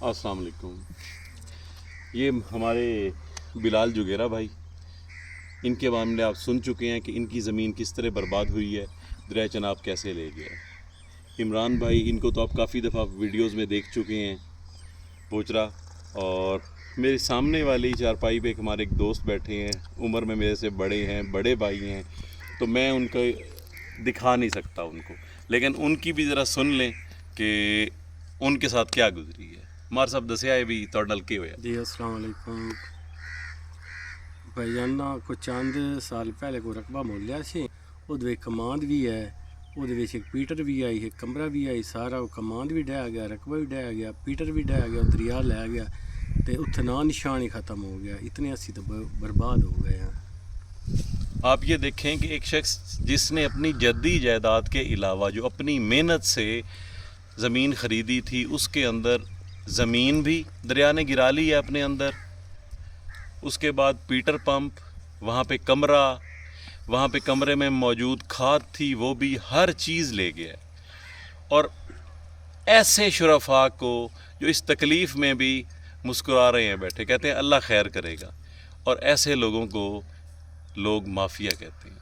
अस्सलाम वालेकुम। ये हमारे बिलाल जुगेरा भाई, इनके मामले आप सुन चुके हैं कि इनकी ज़मीन किस तरह बर्बाद हुई है, दरिया चनाब कैसे ले गया। इमरान भाई, इनको तो आप काफ़ी दफ़ा वीडियोस में देख चुके हैं, पोचरा। और मेरे सामने वाली चारपाई पे एक हमारे एक दोस्त बैठे हैं, उम्र में मेरे से बड़े हैं, बड़े भाई हैं, तो मैं उनको दिखा नहीं सकता उनको, लेकिन उनकी भी ज़रा सुन लें कि उनके साथ क्या गुजरी है। मार साहब दसिया है भी तो नलके होया जी अस्सलाम वालेकुम भाईजान ना कुछ चंद साल पहले कोई रकबा मोलिया सी ਉਹਦੇ ਕਮਾਂਡ ਵੀ ਹੈ ਉਹਦੇ ਵਿੱਚ ਇੱਕ ਪੀਟਰ ਵੀ ਆਈ ਇੱਕ ਕਮਰਾ ਵੀ ਆਈ ਸਾਰਾ ਉਹ ਕਮਾਂਡ ਵੀ ਡਹਿ ਗਿਆ ਰਕਬਾ ਵੀ ਡਹਿ ਗਿਆ ਪੀਟਰ ਵੀ ਡਹਿ ਗਿਆ ਦਰਿਆ ਲੈ ਗਿਆ ਤੇ ਉੱਥੇ ਨਾਂ ਨਿਸ਼ਾਨ ਹੀ ख़त्म हो गया इतने अस्सी तो बर्बाद हो गए हैं। आप ये देखें कि एक शख्स जिसने अपनी जद्दी जायदाद के अलावा जो अपनी मेहनत से ज़मीन ख़रीदी थी, उसके अंदर ज़मीन भी दरिया ने गिरा ली है अपने अंदर। उसके बाद पीटर पंप, वहाँ पे कमरा, वहाँ पे कमरे में मौजूद खाद थी, वो भी हर चीज़ ले गया। और ऐसे शुरफा को जो इस तकलीफ़ में भी मुस्कुरा रहे हैं बैठे, कहते हैं अल्लाह खैर करेगा, और ऐसे लोगों को लोग माफिया कहते हैं।